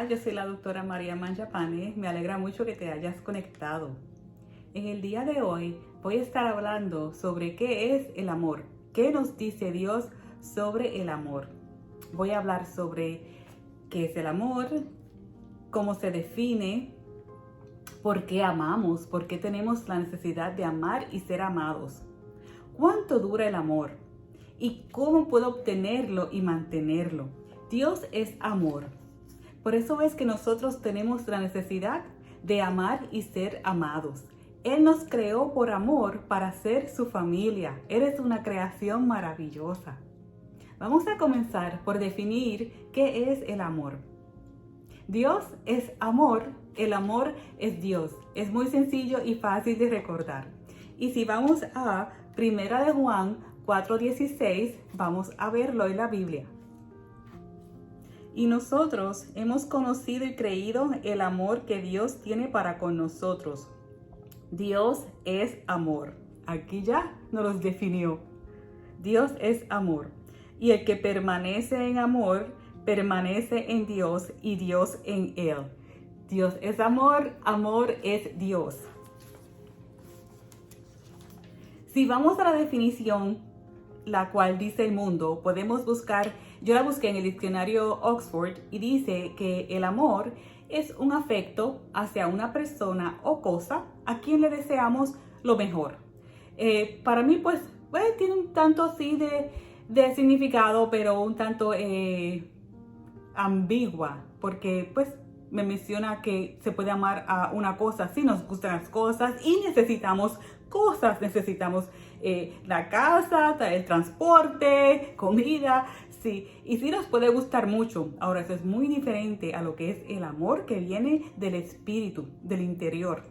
Hola, yo soy la doctora María Mangiapane. Me alegra mucho que te hayas conectado. En el día de hoy voy a estar hablando sobre qué es el amor, qué nos dice Dios sobre el amor. Voy a hablar sobre qué es el amor, cómo se define, por qué amamos, por qué tenemos la necesidad de amar y ser amados, cuánto dura el amor y cómo puedo obtenerlo y mantenerlo. Dios es amor. Por eso es que nosotros tenemos la necesidad de amar y ser amados. Él nos creó por amor para ser su familia. Eres una creación maravillosa. Vamos a comenzar por definir qué es el amor. Dios es amor, el amor es Dios. Es muy sencillo y fácil de recordar. Y si vamos a 1 de Juan 4:16, vamos a verlo en la Biblia. Y nosotros hemos conocido y creído el amor que Dios tiene para con nosotros. Dios es amor. Aquí ya nos los definió. Dios es amor. Y el que permanece en amor, permanece en Dios y Dios en él. Dios es amor, amor es Dios. Si vamos a la definición, la cual dice el mundo, podemos buscar, yo la busqué en el diccionario Oxford y dice que el amor es un afecto hacia una persona o cosa a quien le deseamos lo mejor. Para mí pues tiene un tanto así de significado, pero un tanto ambigua, porque pues me menciona que se puede amar a una cosa si nos gustan las cosas y necesitamos cosas, necesitamos la casa, el transporte, comida, sí, y sí nos puede gustar mucho. Ahora, eso es muy diferente a lo que es el amor que viene del espíritu, del interior.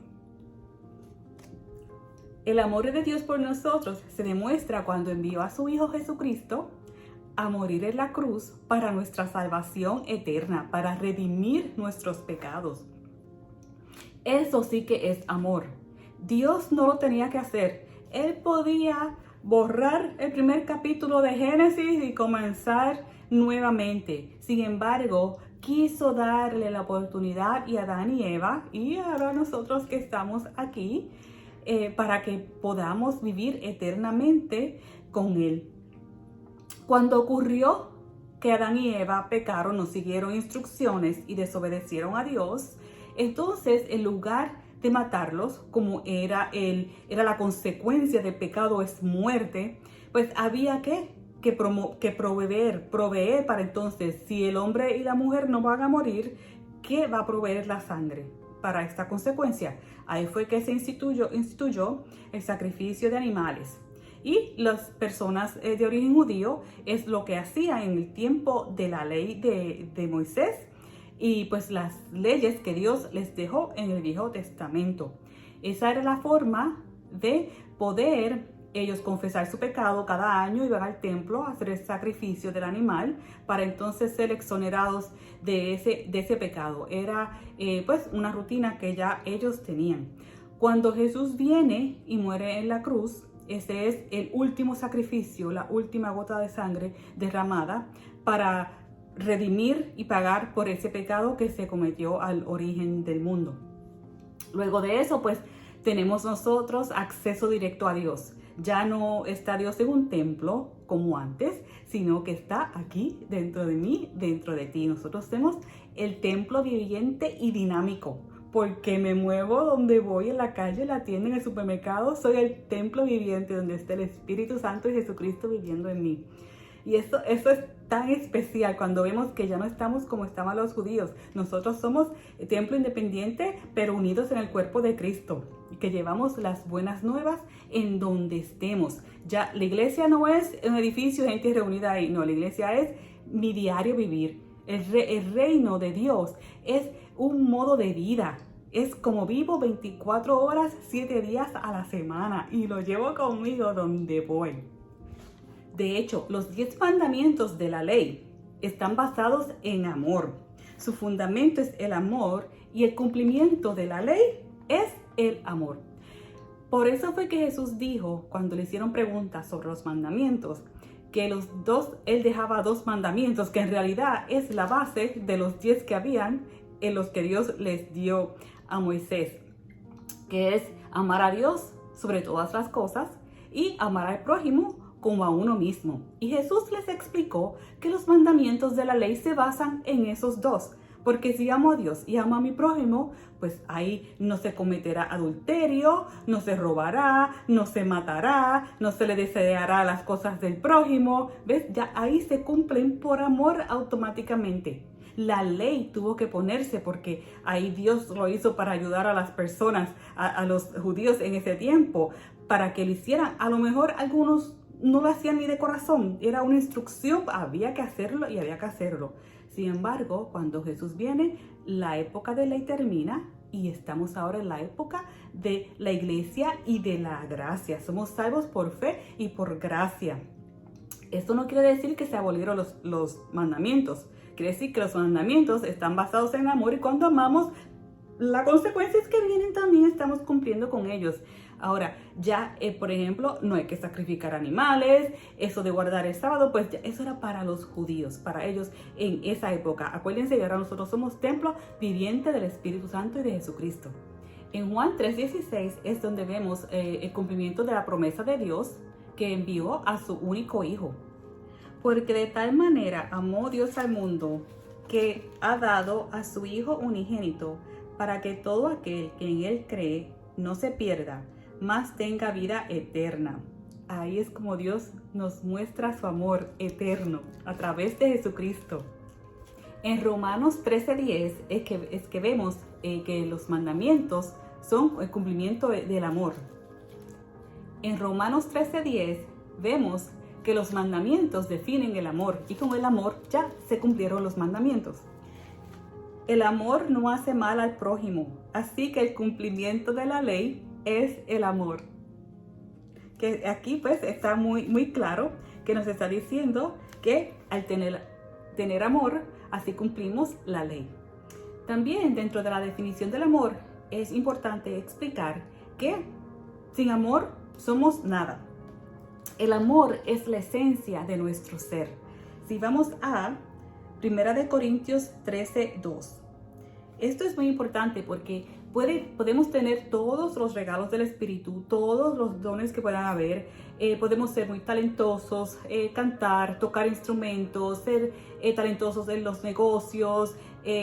El amor de Dios por nosotros se demuestra cuando envió a su Hijo Jesucristo a morir en la cruz para nuestra salvación eterna, para redimir nuestros pecados. Eso sí que es amor. Dios no lo tenía que hacer. Él podía borrar el primer capítulo de Génesis y comenzar nuevamente. Sin embargo, quiso darle la oportunidad a Adán y Eva y ahora nosotros que estamos aquí para que podamos vivir eternamente con Él. Cuando ocurrió que Adán y Eva pecaron, no siguieron instrucciones y desobedecieron a Dios, entonces en lugar de matarlos, como era la consecuencia del pecado es muerte, pues había que proveer para entonces, si el hombre y la mujer no van a morir, ¿qué va a proveer la sangre para esta consecuencia? Ahí fue que se instituyó el sacrificio de animales. Y las personas de origen judío es lo que hacían en el tiempo de la ley de Moisés y pues las leyes que Dios les dejó en el Viejo Testamento. Esa era la forma de poder ellos confesar su pecado cada año, iban al templo a hacer el sacrificio del animal para entonces ser exonerados de ese pecado. Era pues una rutina que ya ellos tenían. Cuando Jesús viene y muere en la cruz, ese es el último sacrificio, la última gota de sangre derramada para redimir y pagar por ese pecado que se cometió al origen del mundo. Luego de eso, pues tenemos nosotros acceso directo a Dios. Ya no está Dios en un templo como antes, sino que está aquí dentro de mí, dentro de ti. Nosotros tenemos el templo viviente y dinámico. Porque me muevo donde voy, en la calle, en la tienda, en el supermercado, soy el templo viviente donde está el Espíritu Santo y Jesucristo viviendo en mí. Y eso es tan especial cuando vemos que ya no estamos como estaban los judíos. Nosotros somos el templo independiente, pero unidos en el cuerpo de Cristo, y que llevamos las buenas nuevas en donde estemos. Ya la iglesia no es un edificio de gente reunida ahí, no, la iglesia es mi diario vivir. El reino de Dios es un modo de vida. Es como vivo 24 horas, 7 días a la semana y lo llevo conmigo donde voy. De hecho, los 10 mandamientos de la ley están basados en amor. Su fundamento es el amor y el cumplimiento de la ley es el amor. Por eso fue que Jesús dijo, cuando le hicieron preguntas sobre los mandamientos, que él dejaba 2 mandamientos, que en realidad es la base de los 10 que habían, en los que Dios les dio a Moisés, que es amar a Dios sobre todas las cosas y amar al prójimo como a uno mismo. Y Jesús les explicó que los mandamientos de la ley se basan en esos dos. Porque si amo a Dios y amo a mi prójimo, pues ahí no se cometerá adulterio, no se robará, no se matará, no se le deseará las cosas del prójimo. ¿Ves? Ya ahí se cumplen por amor automáticamente. La ley tuvo que ponerse porque ahí Dios lo hizo para ayudar a las personas, a los judíos en ese tiempo, para que lo hicieran. A lo mejor algunos no lo hacían ni de corazón, era una instrucción, había que hacerlo y había que hacerlo. Sin embargo, cuando Jesús viene, la época de ley termina y estamos ahora en la época de la iglesia y de la gracia. Somos salvos por fe y por gracia. Esto no quiere decir que se abolieron los mandamientos. Quiere decir que los mandamientos están basados en amor y cuando amamos, la consecuencia es que vienen también, estamos cumpliendo con ellos. Ahora, ya, por ejemplo, no hay que sacrificar animales, eso de guardar el sábado, pues ya, eso era para los judíos, para ellos en esa época. Acuérdense que ahora nosotros somos templo viviente del Espíritu Santo y de Jesucristo. En Juan 3:16 es donde vemos el cumplimiento de la promesa de Dios que envió a su único Hijo. Porque de tal manera amó Dios al mundo que ha dado a su Hijo unigénito para que todo aquel que en Él cree no se pierda, mas tenga vida eterna. Ahí es como Dios nos muestra su amor eterno a través de Jesucristo. En Romanos 13:10 es que vemos que los mandamientos son el cumplimiento del amor. En Romanos 13:10 vemos que los mandamientos definen el amor y con el amor ya se cumplieron los mandamientos. El amor no hace mal al prójimo, así que el cumplimiento de la ley es el amor. Que aquí pues está muy claro que nos está diciendo que al tener amor, así cumplimos la ley. También dentro de la definición del amor es importante explicar que sin amor somos nada. El amor es la esencia de nuestro ser. Si vamos a 1 Corintios 13:2. Esto es muy importante porque podemos tener todos los regalos del Espíritu, todos los dones que puedan haber. Podemos ser muy talentosos, cantar, tocar instrumentos, ser talentosos en los negocios,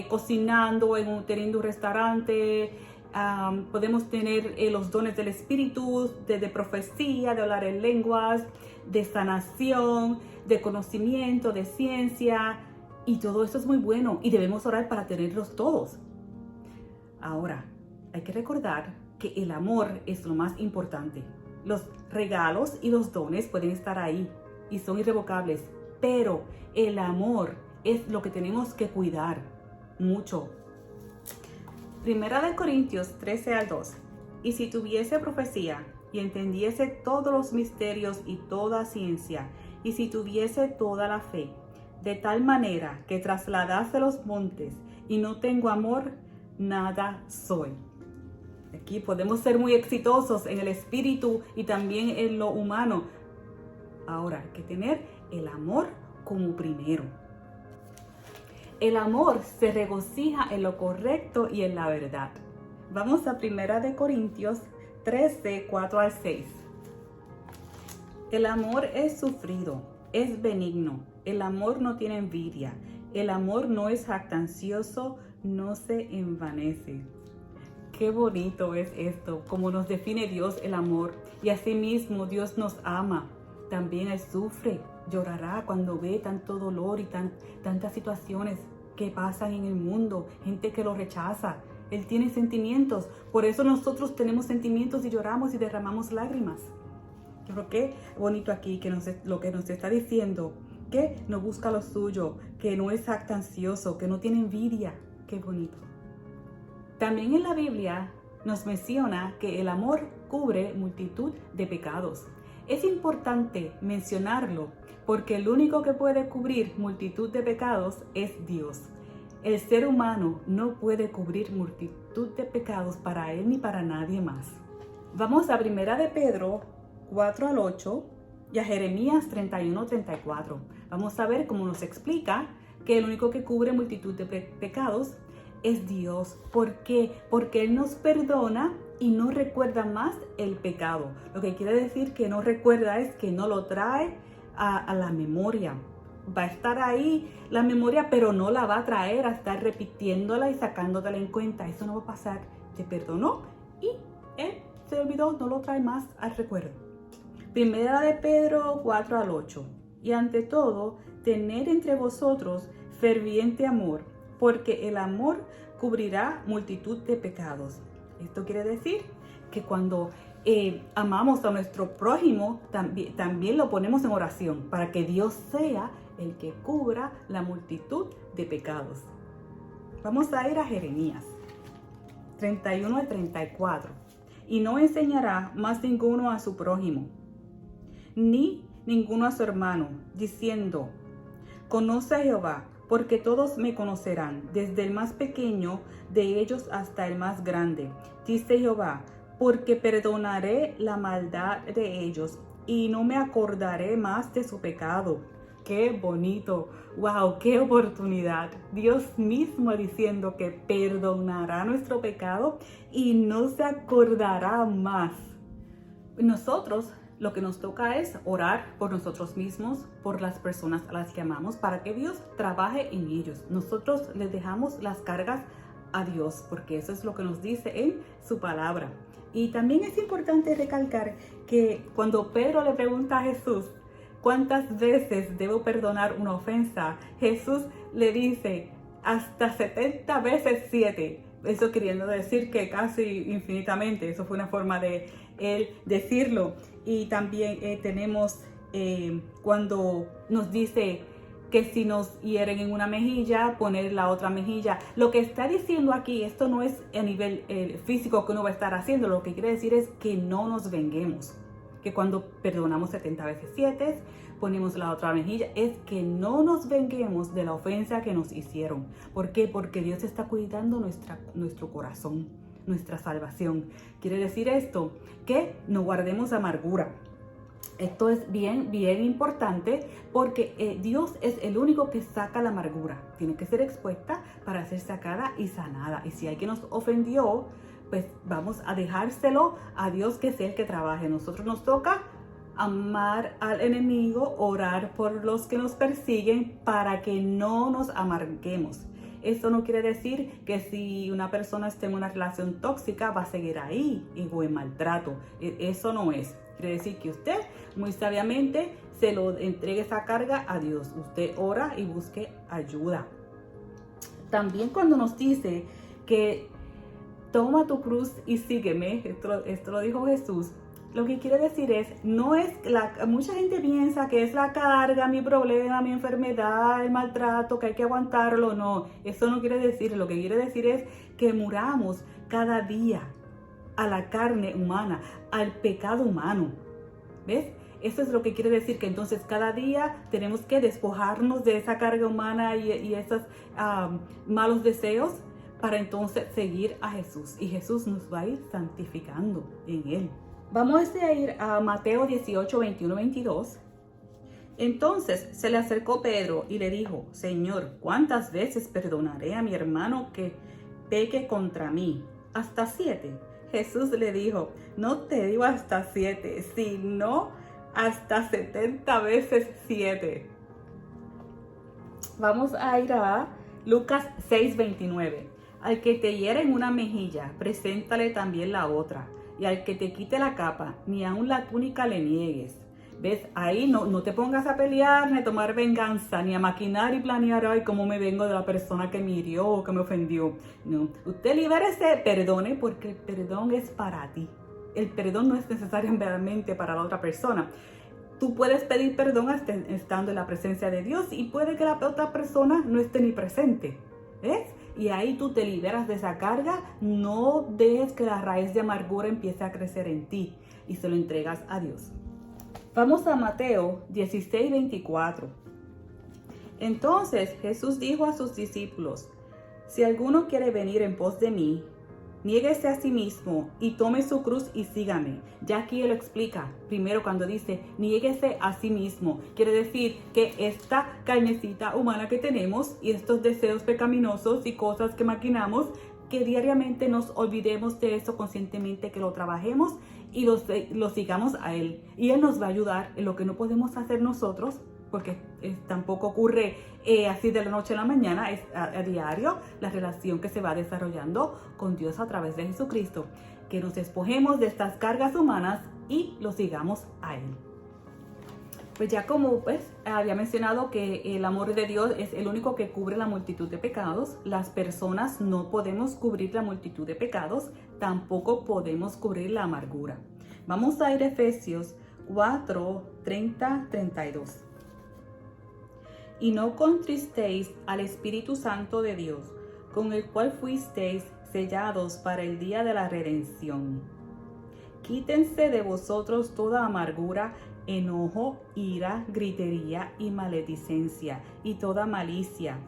cocinando, teniendo un restaurante. Podemos tener los dones del Espíritu, de profecía, de hablar en lenguas, de sanación, de conocimiento, de ciencia. Y todo eso es muy bueno y debemos orar para tenerlos todos. Ahora, hay que recordar que el amor es lo más importante. Los regalos y los dones pueden estar ahí y son irrevocables, pero el amor es lo que tenemos que cuidar mucho. 1 Corintios 13:2. Y si tuviese profecía y entendiese todos los misterios y toda ciencia, y si tuviese toda la fe, de tal manera que trasladase los montes y no tengo amor, nada soy. Aquí podemos ser muy exitosos en el espíritu y también en lo humano. Ahora hay que tener el amor como primero. El amor se regocija en lo correcto y en la verdad. Vamos a 1 Corintios 13:4-6. El amor es sufrido, es benigno. El amor no tiene envidia. El amor no es jactancioso, no se envanece. Qué bonito es esto, como nos define Dios el amor. Y asimismo Dios nos ama. También Él sufre, llorará cuando ve tanto dolor y tantas situaciones que pasan en el mundo, gente que lo rechaza. Él tiene sentimientos, por eso nosotros tenemos sentimientos y lloramos y derramamos lágrimas. Yo creo que bonito aquí que lo que nos está diciendo, que no busca lo suyo, que no es jactancioso, que no tiene envidia. Qué bonito. También en la Biblia nos menciona que el amor cubre multitud de pecados. Es importante mencionarlo porque el único que puede cubrir multitud de pecados es Dios. El ser humano no puede cubrir multitud de pecados para él ni para nadie más. Vamos a 1 de Pedro 4-8 y a Jeremías 31-34. Vamos a ver cómo nos explica que el único que cubre multitud de pecados es Dios. ¿Por qué? Porque Él nos perdona y no recuerda más el pecado. Lo que quiere decir que no recuerda es que no lo trae a la memoria. Va a estar ahí la memoria, pero no la va a traer a estar repitiéndola y sacándotela en cuenta. Eso no va a pasar. Te perdonó y Él se olvidó, no lo trae más al recuerdo. Primera de Pedro 4-8. Y ante todo, tened entre vosotros ferviente amor, porque el amor cubrirá multitud de pecados. Esto quiere decir que cuando amamos a nuestro prójimo, también lo ponemos en oración para que Dios sea el que cubra la multitud de pecados. Vamos a ir a Jeremías 31-34. Y no enseñará más ninguno a su prójimo, ni ninguno a su hermano, diciendo: conoce a Jehová, porque todos me conocerán, desde el más pequeño de ellos hasta el más grande. Dice Jehová, porque perdonaré la maldad de ellos, y no me acordaré más de su pecado. ¡Qué bonito! ¡Wow! ¡Qué oportunidad! Dios mismo diciendo que perdonará nuestro pecado y no se acordará más. Nosotros lo que nos toca es orar por nosotros mismos, por las personas a las que amamos, para que Dios trabaje en ellos. Nosotros les dejamos las cargas a Dios, porque eso es lo que nos dice en su palabra. Y también es importante recalcar que cuando Pedro le pregunta a Jesús, ¿cuántas veces debo perdonar una ofensa? Jesús le dice, hasta 70 veces 7. Eso queriendo decir que casi infinitamente. Eso fue una forma de él decirlo. Y también tenemos cuando nos dice que si nos hieren en una mejilla, poner la otra mejilla. Lo que está diciendo aquí, esto no es a nivel físico que uno va a estar haciendo. Lo que quiere decir es que no nos venguemos. Que cuando perdonamos 70 veces 7, ponemos la otra mejilla, es que no nos venguemos de la ofensa que nos hicieron. ¿Por qué? Porque Dios está cuidando nuestro corazón, nuestra salvación. Quiere decir esto, que no guardemos amargura. Esto es bien importante porque Dios es el único que saca la amargura. Tiene que ser expuesta para ser sacada y sanada. Y si alguien nos ofendió, pues vamos a dejárselo a Dios, que sea el que trabaje. Nosotros nos toca amar al enemigo, orar por los que nos persiguen para que no nos amarguemos. Esto no quiere decir que si una persona está en una relación tóxica va a seguir ahí o en maltrato. Eso no es. Quiere decir que usted muy sabiamente se lo entregue esa carga a Dios. Usted ora y busque ayuda. También cuando nos dice que toma tu cruz y sígueme, esto lo dijo Jesús. Lo que quiere decir es, no es mucha gente piensa que es la carga, mi problema, mi enfermedad, el maltrato, que hay que aguantarlo. No, eso no quiere decir. Lo que quiere decir es que muramos cada día a la carne humana, al pecado humano. ¿Ves? Eso es lo que quiere decir, que entonces cada día tenemos que despojarnos de esa carga humana y esos malos deseos para entonces seguir a Jesús. Y Jesús nos va a ir santificando en Él. Vamos a ir a Mateo 18, 21, 22. Entonces se le acercó Pedro y le dijo, Señor, ¿cuántas veces perdonaré a mi hermano que peque contra mí? ¿Hasta 7? Jesús le dijo, no te digo hasta 7, sino hasta 70 veces 7. Vamos a ir a Lucas 6, 29. Al que te hiere en una mejilla, preséntale también la otra. Y al que te quite la capa, ni aun la túnica le niegues. ¿Ves? Ahí no te pongas a pelear, ni a tomar venganza, ni a maquinar y planear, ay, cómo me vengo de la persona que me hirió o que me ofendió. No, usted libérese, perdone, porque el perdón es para ti. El perdón no es necesariamente para la otra persona. Tú puedes pedir perdón estando en la presencia de Dios y puede que la otra persona no esté ni presente. ¿Ves? Y ahí tú te liberas de esa carga, no dejes que la raíz de amargura empiece a crecer en ti y se lo entregas a Dios. Vamos a Mateo 16, 24. Entonces Jesús dijo a sus discípulos, si alguno quiere venir en pos de mí, Niéguese a sí mismo y tome su cruz y sígame. Ya aquí él lo explica. Primero cuando dice, niéguese a sí mismo. Quiere decir que esta carnecita humana que tenemos y estos deseos pecaminosos y cosas que maquinamos, que diariamente nos olvidemos de eso conscientemente, que lo trabajemos y lo sigamos a él. Y él nos va a ayudar en lo que no podemos hacer nosotros, porque tampoco ocurre así de la noche a la mañana, es a diario la relación que se va desarrollando con Dios a través de Jesucristo, que nos despojemos de estas cargas humanas y lo sigamos a Él. Pues ya como había mencionado que el amor de Dios es el único que cubre la multitud de pecados, las personas no podemos cubrir la multitud de pecados, tampoco podemos cubrir la amargura. Vamos a ir a Efesios 4, 30, 32. Y no contristéis al Espíritu Santo de Dios, con el cual fuisteis sellados para el día de la redención. Quítense de vosotros toda amargura, enojo, ira, gritería y maledicencia, y toda malicia.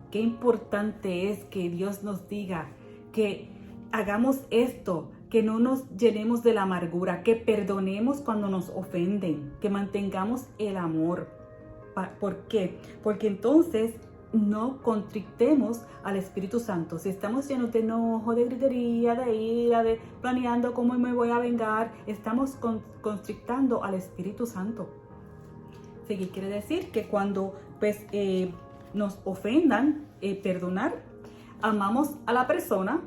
Qué importante es que Dios nos diga que hagamos esto, que no nos llenemos de la amargura, que perdonemos cuando nos ofenden, que mantengamos el amor. ¿Por qué? Porque entonces no contrictemos al Espíritu Santo. Si estamos llenos de enojo, de gritería, de ira, de planeando cómo me voy a vengar, estamos constrictando al Espíritu Santo. ¿Sí? Quiere decir que cuando nos ofendan, perdonar, amamos a la persona,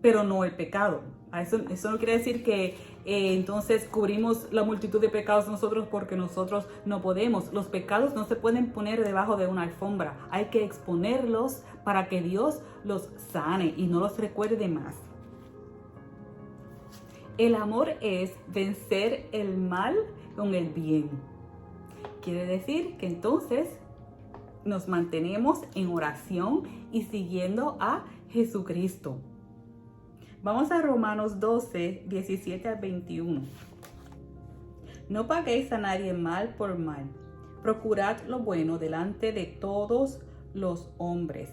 pero no el pecado. Eso no quiere decir que entonces cubrimos la multitud de pecados nosotros porque nosotros no podemos. Los pecados no se pueden poner debajo de una alfombra. Hay que exponerlos para que Dios los sane y no los recuerde más. El amor es vencer el mal con el bien. Quiere decir que entonces nos mantenemos en oración y siguiendo a Jesucristo. Vamos a Romanos 12, 17 al 21. No paguéis a nadie mal por mal. Procurad lo bueno delante de todos los hombres.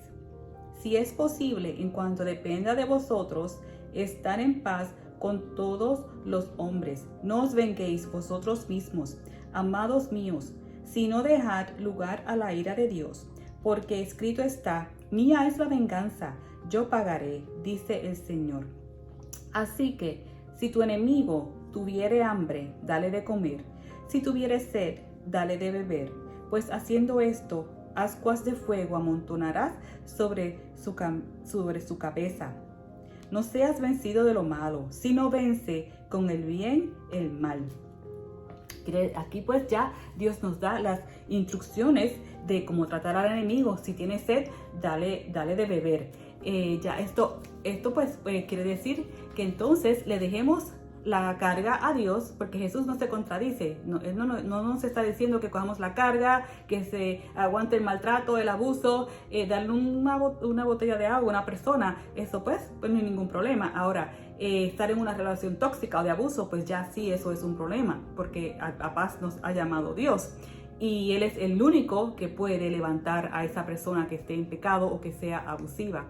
Si es posible, en cuanto dependa de vosotros, estar en paz con todos los hombres. No os venguéis vosotros mismos, amados míos, sino dejad lugar a la ira de Dios. Porque escrito está, mía es la venganza, yo pagaré, dice el Señor. Así que, si tu enemigo tuviere hambre, dale de comer. Si tuviere sed, dale de beber. Pues haciendo esto, ascuas de fuego amontonarás sobre su cabeza. No seas vencido de lo malo, sino vence con el bien el mal. Aquí pues ya Dios nos da las instrucciones de cómo tratar al enemigo. Si tiene sed, dale de beber. Ya esto pues quiere decir que entonces le dejemos la carga a Dios, porque Jesús no se contradice. Él no nos está diciendo que cojamos la carga, que se aguante el maltrato, el abuso, darle una botella de agua a una persona. Eso pues no hay ningún problema. Ahora, estar en una relación tóxica o de abuso, pues ya sí, eso es un problema, porque a paz nos ha llamado Dios. Y Él es el único que puede levantar a esa persona que esté en pecado o que sea abusiva.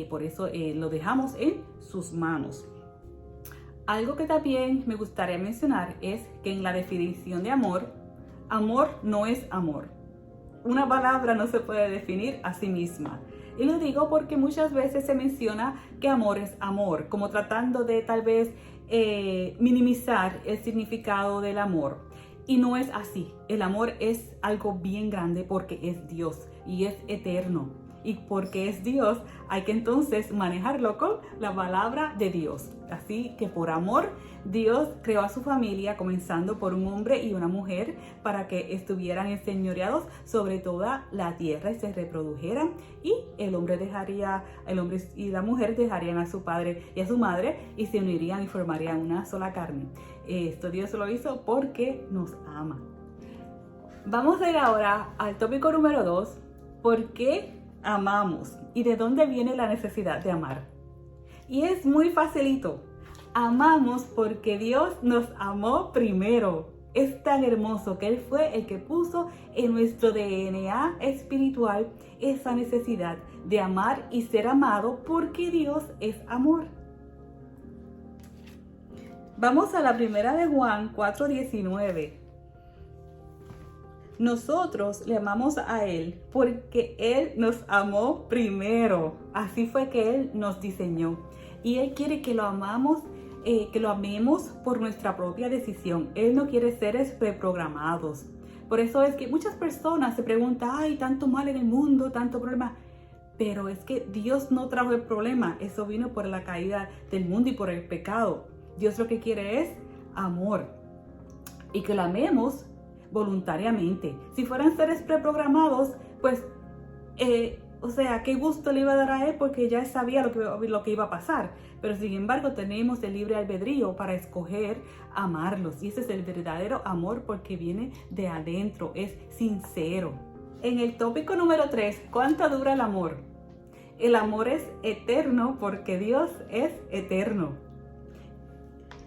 Por eso lo dejamos en sus manos. Algo que también me gustaría mencionar es que en la definición de amor, amor no es amor. Una palabra no se puede definir a sí misma. Y lo digo porque muchas veces se menciona que amor es amor, como tratando de tal vez minimizar el significado del amor. Y no es así. El amor es algo bien grande porque es Dios y es eterno. Y porque es Dios, hay que entonces manejarlo con la palabra de Dios. Así que por amor, Dios creó a su familia, comenzando por un hombre y una mujer, para que estuvieran enseñoreados sobre toda la tierra y se reprodujeran. Y el hombre y la mujer dejarían a su padre y a su madre y se unirían y formarían una sola carne. Esto Dios lo hizo porque nos ama. Vamos a ir ahora al tópico número 2. ¿Por qué amamos? ¿Y de dónde viene la necesidad de amar? Y es muy facilito. Amamos porque Dios nos amó primero. Es tan hermoso que Él fue el que puso en nuestro DNA espiritual esa necesidad de amar y ser amado porque Dios es amor. Vamos a la primera de Juan 4:19. Nosotros le amamos a Él porque Él nos amó primero. Así fue que Él nos diseñó. Y Él quiere que lo amemos por nuestra propia decisión. Él no quiere seres preprogramados. Por eso es que muchas personas se preguntan, ay, tanto mal en el mundo, tanto problema. Pero es que Dios no trajo el problema. Eso vino por la caída del mundo y por el pecado. Dios lo que quiere es amor. Y que lo amemos voluntariamente. Si fueran seres preprogramados, pues, qué gusto le iba a dar a Él porque ya sabía lo que iba a pasar. Pero sin embargo, tenemos el libre albedrío para escoger amarlos. Y ese es el verdadero amor porque viene de adentro, es sincero. En el tópico número 3, ¿cuánto dura el amor? El amor es eterno porque Dios es eterno.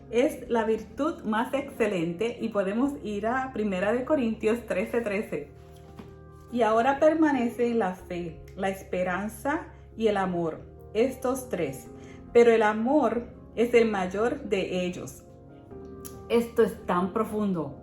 Es la virtud más excelente y podemos ir a 1 Corintios 13:13. Y ahora permanecen la fe, la esperanza y el amor, estos tres. Pero el amor es el mayor de ellos. Esto es tan profundo.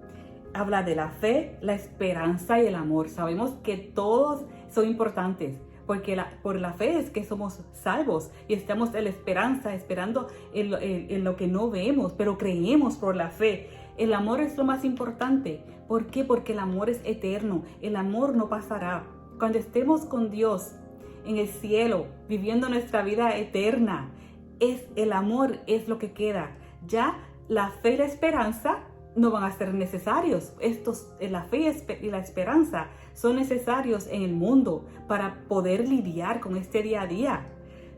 Habla de la fe, la esperanza y el amor. Sabemos que todos son importantes. Porque por la fe es que somos salvos y estamos en la esperanza, esperando en lo que no vemos, pero creemos por la fe. El amor es lo más importante. ¿Por qué? Porque el amor es eterno. El amor no pasará. Cuando estemos con Dios en el cielo, viviendo nuestra vida eterna, el amor es lo que queda. Ya la fe y la esperanza no van a ser necesarios. La fe y la esperanza son necesarios en el mundo para poder lidiar con este día a día.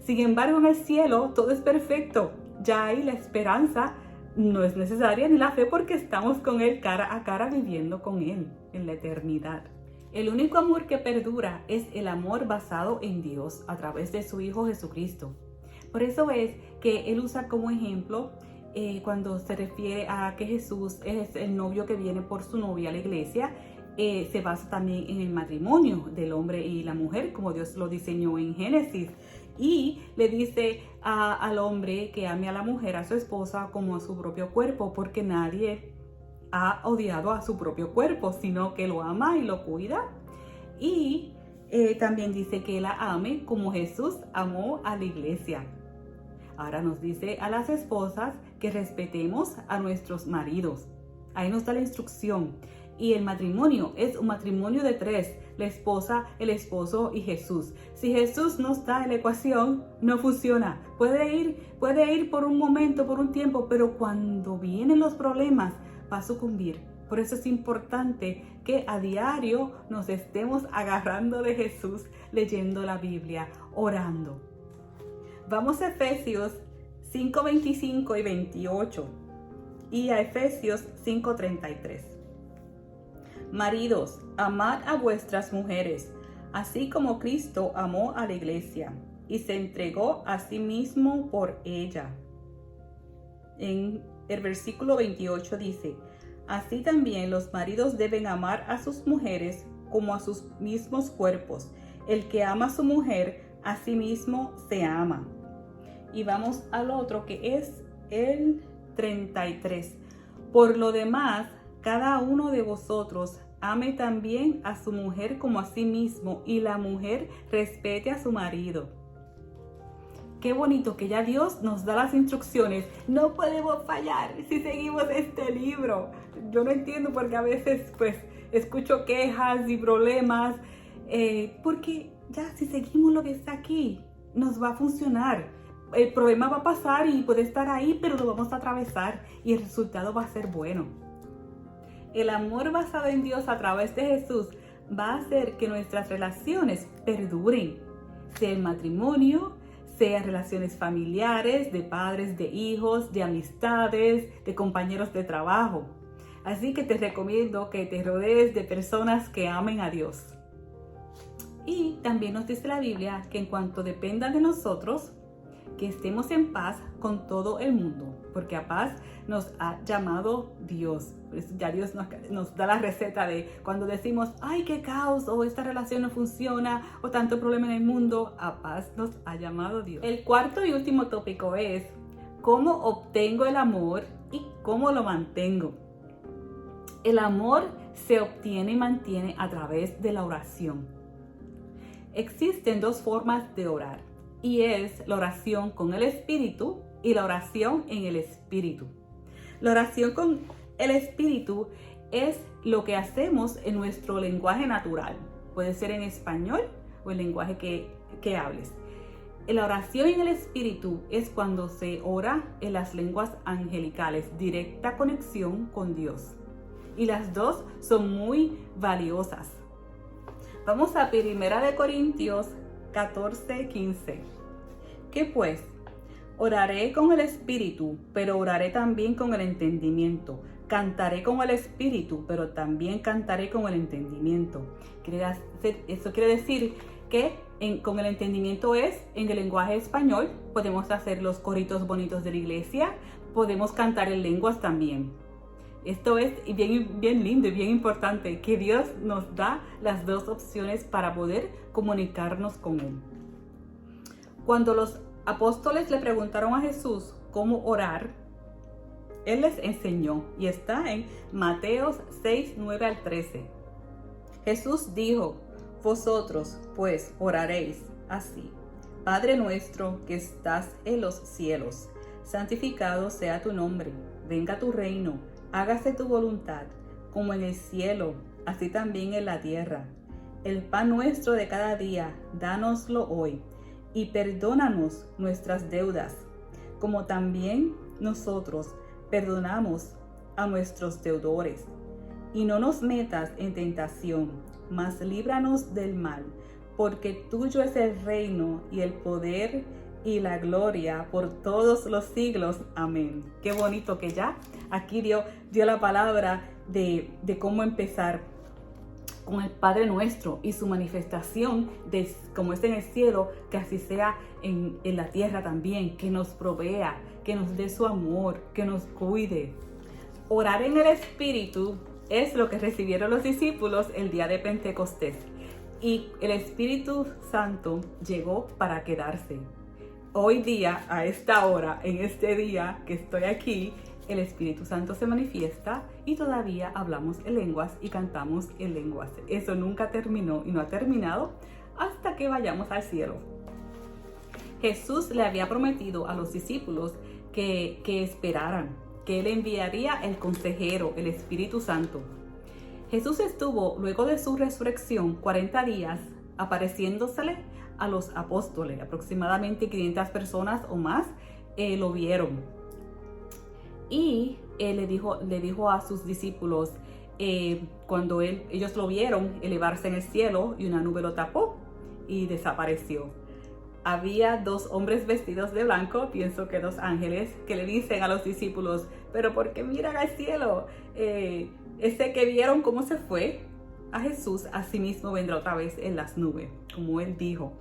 Sin embargo, en el cielo todo es perfecto. Ya ahí la esperanza no es necesaria ni la fe porque estamos con Él cara a cara viviendo con Él en la eternidad. El único amor que perdura es el amor basado en Dios a través de su Hijo Jesucristo. Por eso es que Él usa como ejemplo cuando se refiere a que Jesús es el novio que viene por su novia a la iglesia, se basa también en el matrimonio del hombre y la mujer, como Dios lo diseñó en Génesis. Y le dice al hombre que ame a la mujer, a su esposa, como a su propio cuerpo, porque nadie ha odiado a su propio cuerpo, sino que lo ama y lo cuida. Y también dice que la ame como Jesús amó a la iglesia. Ahora nos dice a las esposas que respetemos a nuestros maridos. Ahí nos da la instrucción. Y el matrimonio es un matrimonio de tres: la esposa, el esposo y Jesús. Si Jesús no está en la ecuación, no funciona. Puede ir por un momento, por un tiempo, pero cuando vienen los problemas va a sucumbir. Por eso es importante que a diario nos estemos agarrando de Jesús, leyendo la Biblia, orando. Vamos a Efesios 5:25 y 28 y a Efesios 5:33. Maridos, amad a vuestras mujeres, así como Cristo amó a la iglesia y se entregó a sí mismo por ella. En el versículo 28 dice: así también los maridos deben amar a sus mujeres como a sus mismos cuerpos. El que ama a su mujer, a sí mismo se ama. Y vamos al otro, que es el 33. Por lo demás, cada uno de vosotros ame también a su mujer como a sí mismo, y la mujer respete a su marido. Qué bonito que ya Dios nos da las instrucciones. No podemos fallar si seguimos este libro. Yo no entiendo porque a veces escucho quejas y problemas, porque ya si seguimos lo que está aquí, nos va a funcionar. El problema va a pasar y puede estar ahí, pero lo vamos a atravesar y el resultado va a ser bueno. El amor basado en Dios a través de Jesús va a hacer que nuestras relaciones perduren, sea el matrimonio, sea relaciones familiares, de padres, de hijos, de amistades, de compañeros de trabajo. Así que te recomiendo que te rodees de personas que amen a Dios. Y también nos dice la Biblia que en cuanto dependa de nosotros, que estemos en paz con todo el mundo, porque a paz nos ha llamado Dios. Ya Dios nos da la receta de cuando decimos, ay, qué caos, o esta relación no funciona, o tanto problema en el mundo, a paz nos ha llamado Dios. El cuarto y último tópico es, ¿Cómo obtengo el amor y cómo lo mantengo? El amor se obtiene y mantiene a través de la oración. Existen dos formas de orar, y es la oración con el Espíritu y la oración en el Espíritu. La oración con el Espíritu es lo que hacemos en nuestro lenguaje natural. Puede ser en español o el lenguaje que hables. La oración en el Espíritu es cuando se ora en las lenguas angelicales, directa conexión con Dios. Y las dos son muy valiosas. Vamos a 1 Corintios 14:15. ¿Qué pues? Oraré con el Espíritu, pero oraré también con el entendimiento. Cantaré con el Espíritu, pero también cantaré con el entendimiento. Eso quiere decir que con el entendimiento es en el lenguaje español. Podemos hacer los coritos bonitos de la iglesia. Podemos cantar en lenguas también. Esto es bien lindo y bien importante, que Dios nos da las dos opciones para poder comunicarnos con Él. Cuando los apóstoles le preguntaron a Jesús cómo orar, Él les enseñó, y está en Mateos 6:9 al 13. Jesús dijo: vosotros, pues, oraréis así: Padre nuestro que estás en los cielos, santificado sea tu nombre, venga tu reino, hágase tu voluntad, como en el cielo, así también en la tierra. El pan nuestro de cada día, dánoslo hoy, y perdónanos nuestras deudas, como también nosotros perdonamos a nuestros deudores. Y no nos metas en tentación, mas líbranos del mal, porque tuyo es el reino y el poder y la gloria por todos los siglos. Amén. Qué bonito que ya aquí dio la palabra de cómo empezar con el Padre Nuestro y su manifestación de como es en el cielo, que así sea en la tierra también, que nos provea, que nos dé su amor, que nos cuide. Orar en el Espíritu es lo que recibieron los discípulos el día de Pentecostés, y el Espíritu Santo llegó para quedarse. Hoy día, a esta hora, en este día que estoy aquí, el Espíritu Santo se manifiesta y todavía hablamos en lenguas y cantamos en lenguas. Eso nunca terminó y no ha terminado hasta que vayamos al cielo. Jesús le había prometido a los discípulos que esperaran, que Él enviaría el consejero, el Espíritu Santo. Jesús estuvo, luego de su resurrección, 40 días apareciéndosele a los apóstoles. Aproximadamente 500 personas o más lo vieron. Y Él le dijo a sus discípulos, cuando ellos lo vieron elevarse en el cielo, y una nube lo tapó y desapareció. Había dos hombres vestidos de blanco, pienso que dos ángeles, que le dicen a los discípulos: pero ¿por qué miran al cielo? Ese que vieron cómo se fue a Jesús, asimismo vendrá otra vez en las nubes, como Él dijo.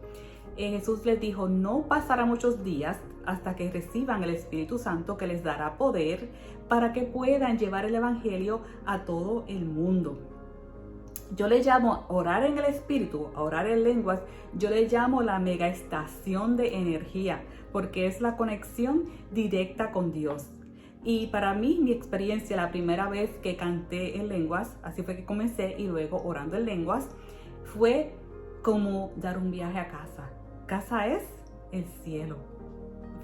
Jesús les dijo: no pasará muchos días hasta que reciban el Espíritu Santo, que les dará poder para que puedan llevar el Evangelio a todo el mundo. Yo le llamo orar en el Espíritu, a orar en lenguas, yo le llamo la mega estación de energía, porque es la conexión directa con Dios. Y para mí, mi experiencia, la primera vez que canté en lenguas, así fue que comencé, y luego orando en lenguas, fue como dar un viaje a casa. Casa es el cielo.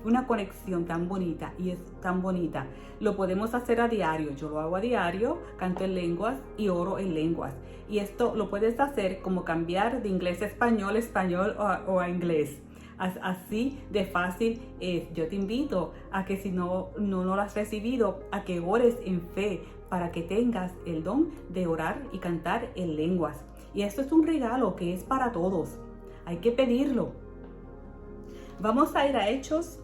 Fue una conexión tan bonita, y es tan bonita. Lo podemos hacer a diario. Yo lo hago a diario, canto en lenguas y oro en lenguas. Y esto lo puedes hacer como cambiar de inglés a español, o a inglés. Así de fácil es. Yo te invito a que, si no lo has recibido, a que ores en fe para que tengas el don de orar y cantar en lenguas. Y esto es un regalo que es para todos. Hay que pedirlo. Vamos a ir a Hechos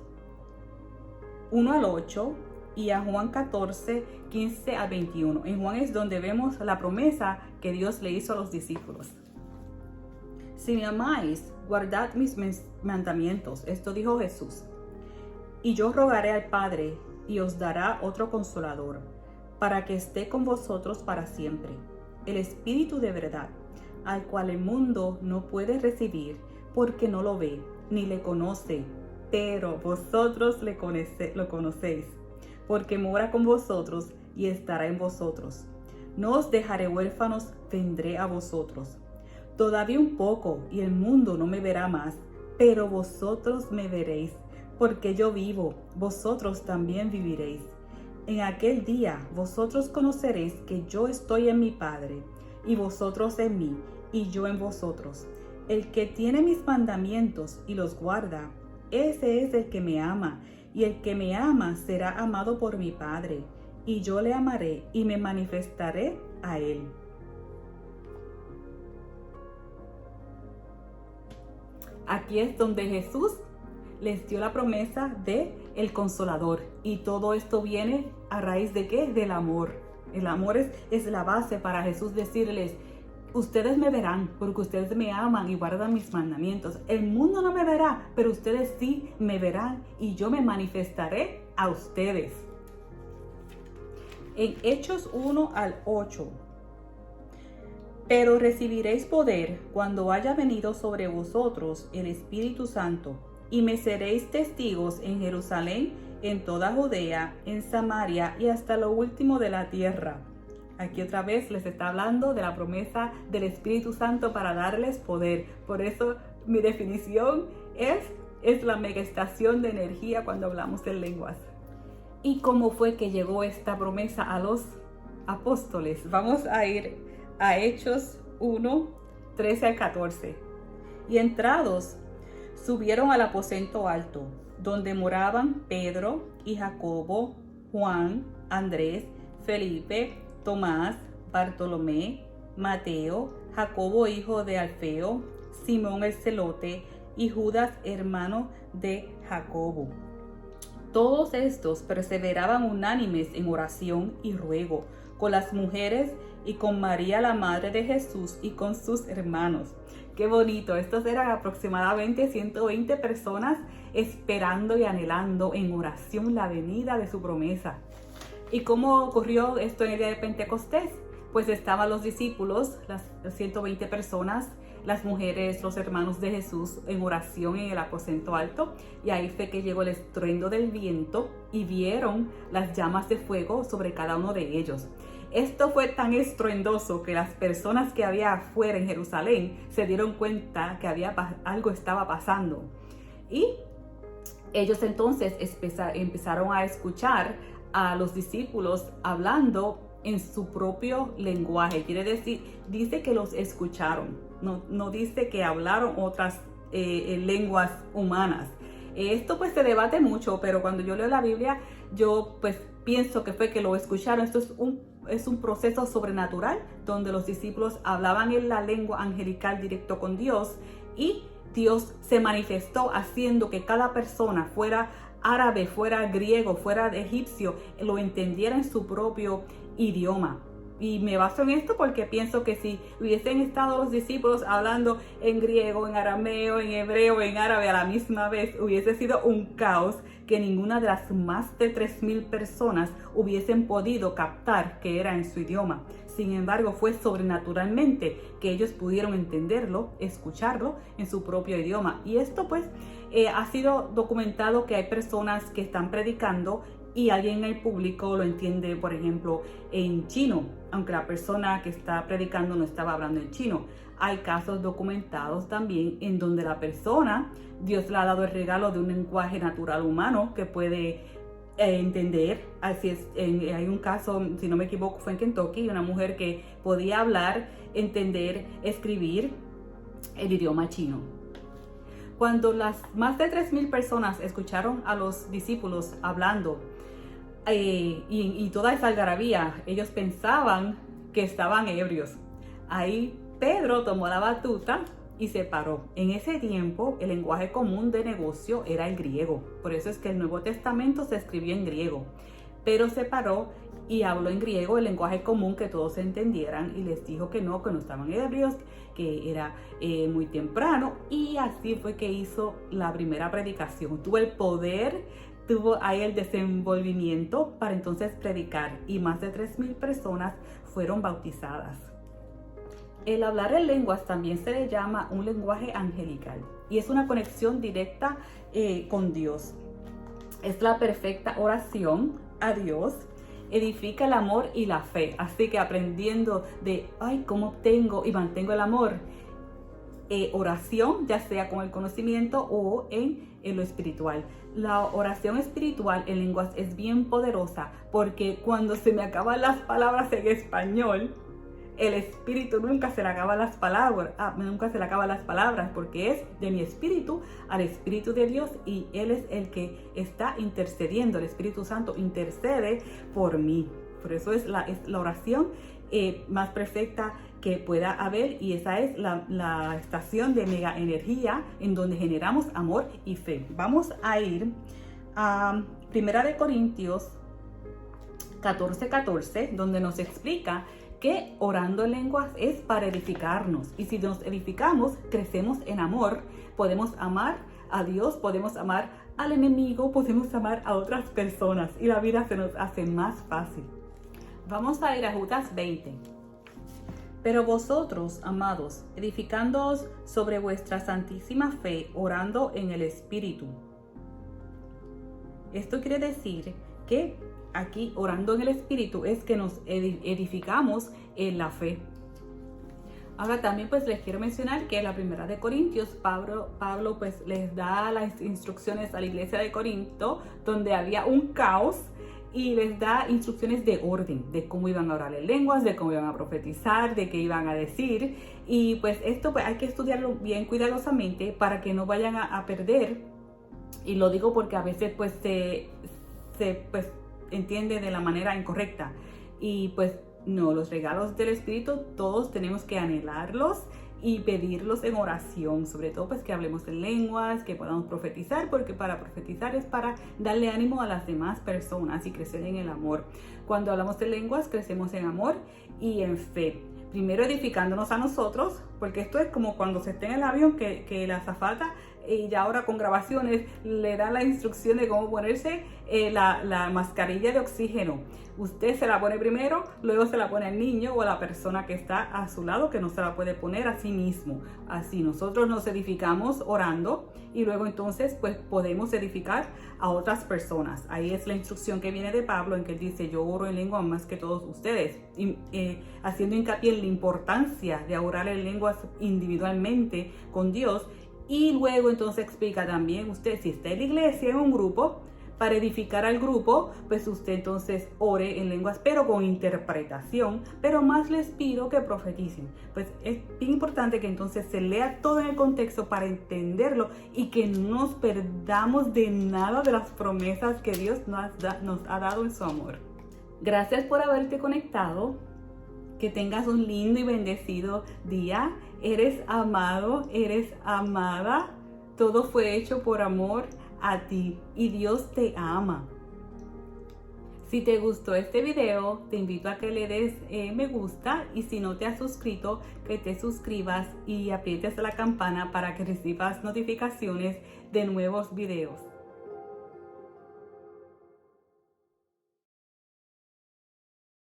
1 al 8 y a Juan 14, 15 al 21. En Juan es donde vemos la promesa que Dios le hizo a los discípulos. Si me amáis, guardad mis mandamientos. Esto dijo Jesús. Y yo rogaré al Padre, y os dará otro consolador, para que esté con vosotros para siempre. El Espíritu de verdad, al cual el mundo no puede recibir, porque no lo ve, ni le conoce. pero vosotros lo conocéis, porque mora con vosotros y estará en vosotros. No os dejaré huérfanos, vendré a vosotros. Todavía un poco, y el mundo no me verá más, pero vosotros me veréis, porque yo vivo, vosotros también viviréis. En aquel día vosotros conoceréis que yo estoy en mi Padre, y vosotros en mí, y yo en vosotros. El que tiene mis mandamientos y los guarda, ese es el que me ama, y el que me ama será amado por mi Padre, y yo le amaré y me manifestaré a él. Aquí es donde Jesús les dio la promesa de el Consolador, y todo esto viene a raíz de ¿qué? Del amor. El amor es la base para Jesús decirles: ustedes me verán porque ustedes me aman y guardan mis mandamientos. El mundo no me verá, pero ustedes sí me verán y yo me manifestaré a ustedes. En Hechos 1 al 8. Pero recibiréis poder cuando haya venido sobre vosotros el Espíritu Santo, y me seréis testigos en Jerusalén, en toda Judea, en Samaria y hasta lo último de la tierra. Aquí otra vez les está hablando de la promesa del Espíritu Santo para darles poder. Por eso mi definición es la megaestación de energía cuando hablamos en lenguas. ¿Y cómo fue que llegó esta promesa a los apóstoles? Vamos a ir a Hechos 1, 13 al 14. Y entrados, subieron al aposento alto, donde moraban Pedro y Jacobo, Juan, Andrés, Felipe, Tomás, Bartolomé, Mateo, Jacobo hijo de Alfeo, Simón el celote y Judas hermano de Jacobo. Todos estos perseveraban unánimes en oración y ruego con las mujeres y con María la madre de Jesús y con sus hermanos. Qué bonito, estos eran aproximadamente 120 personas esperando y anhelando en oración la venida de su promesa. ¿Y cómo ocurrió esto en el día de Pentecostés? Pues estaban los discípulos, las 120 personas, las mujeres, los hermanos de Jesús en oración en el aposento alto, y ahí fue que llegó el estruendo del viento y vieron las llamas de fuego sobre cada uno de ellos. Esto fue tan estruendoso que las personas que había afuera en Jerusalén se dieron cuenta que algo estaba pasando. Y ellos entonces empezaron a escuchar a los discípulos hablando en su propio lenguaje. Quiere decir, dice que los escucharon, no dice que hablaron otras lenguas humanas. Esto pues se debate mucho, pero cuando yo leo la Biblia, yo pues pienso que fue que lo escucharon. Esto es un proceso sobrenatural donde los discípulos hablaban en la lengua angelical directo con Dios, y Dios se manifestó haciendo que cada persona, fuera árabe, fuera griego, fuera egipcio, lo entendiera en su propio idioma. Y me baso en esto porque pienso que si hubiesen estado los discípulos hablando en griego, en arameo, en hebreo, en árabe a la misma vez, hubiese sido un caos que ninguna de las más de 3,000 personas hubiesen podido captar que era en su idioma. Sin embargo, fue sobrenaturalmente que ellos pudieron entenderlo, escucharlo en su propio idioma. Y esto pues ha sido documentado, que hay personas que están predicando y alguien en el público lo entiende, por ejemplo, en chino, aunque la persona que está predicando no estaba hablando en chino. Hay casos documentados también en donde la persona, Dios le ha dado el regalo de un lenguaje natural humano que puede entender. Así es, hay un caso, si no me equivoco, fue en Kentucky, una mujer que podía hablar, entender, escribir el idioma chino. Cuando las más de 3,000 personas escucharon a los discípulos hablando, y toda esa algarabía, ellos pensaban que estaban ebrios. Ahí Pedro tomó la batuta y se paró. En ese tiempo el lenguaje común de negocio era el griego, por eso es que el Nuevo Testamento se escribió en griego. Pero se paró y habló en griego, el lenguaje común que todos entendieran, y les dijo que no estaban ebrios, que era muy temprano, y así fue que hizo la primera predicación. Tuvo el poder, tuvo ahí el desenvolvimiento para entonces predicar, y más de 3,000 personas fueron bautizadas. El hablar en lenguas también se le llama un lenguaje angelical y es una conexión directa con Dios. Es la perfecta oración a Dios, edifica el amor y la fe. Así que aprendiendo de, cómo obtengo y mantengo el amor, oración, ya sea con el conocimiento o en lo espiritual. La oración espiritual en lenguas es bien poderosa porque cuando se me acaban las palabras en español, el espíritu nunca se le acaban las palabras, porque es de mi espíritu al espíritu de Dios y Él es el que está intercediendo. El Espíritu Santo intercede por mí. Por eso es la oración más perfecta que pueda haber, y esa es la estación de mega energía en donde generamos amor y fe. Vamos a ir a 1 Corintios 14:14, donde nos explica que orando en lenguas es para edificarnos, y si nos edificamos, crecemos en amor, podemos amar a Dios, podemos amar al enemigo, podemos amar a otras personas y la vida se nos hace más fácil. Vamos a ir a Judas 20. Pero vosotros, amados, edificándoos sobre vuestra santísima fe, orando en el Espíritu. Esto quiere decir que aquí, orando en el Espíritu, es que nos edificamos en la fe. Ahora también pues les quiero mencionar que en la 1 Corintios, Pablo pues les da las instrucciones a la iglesia de Corinto, donde había un caos, y les da instrucciones de orden, de cómo iban a orar en lenguas, de cómo iban a profetizar, de qué iban a decir. Y pues esto pues hay que estudiarlo bien cuidadosamente para que no vayan a perder. Y lo digo porque a veces pues se entiende de la manera incorrecta. Y pues no, los regalos del Espíritu todos tenemos que anhelarlos y pedirlos en oración, sobre todo pues que hablemos en lenguas, que podamos profetizar, porque para profetizar es para darle ánimo a las demás personas y crecer en el amor. Cuando hablamos de lenguas crecemos en amor y en fe. Primero edificándonos a nosotros, porque esto es como cuando se está en el avión que la azafata y ya ahora con grabaciones le dan la instrucción de cómo ponerse la mascarilla de oxígeno. Usted se la pone primero, luego se la pone al niño o a la persona que está a su lado, que no se la puede poner a sí mismo. Así nosotros nos edificamos orando y luego entonces pues podemos edificar a otras personas. Ahí es la instrucción que viene de Pablo, en que él dice: yo oro en lengua más que todos ustedes, y, haciendo hincapié en la importancia de orar en lenguas individualmente con Dios. Y luego entonces explica también, usted si está en la iglesia, en un grupo, para edificar al grupo, pues usted entonces ore en lenguas, pero con interpretación, pero más les pido que profeticen. Pues es bien importante que entonces se lea todo en el contexto para entenderlo y que no nos perdamos de nada de las promesas que Dios nos ha dado en su amor. Gracias por haberte conectado. Que tengas un lindo y bendecido día. Eres amado, eres amada. Todo fue hecho por amor a ti y Dios te ama. Si te gustó este video, te invito a que le des me gusta, y si no te has suscrito, que te suscribas y aprietes la campana para que recibas notificaciones de nuevos videos.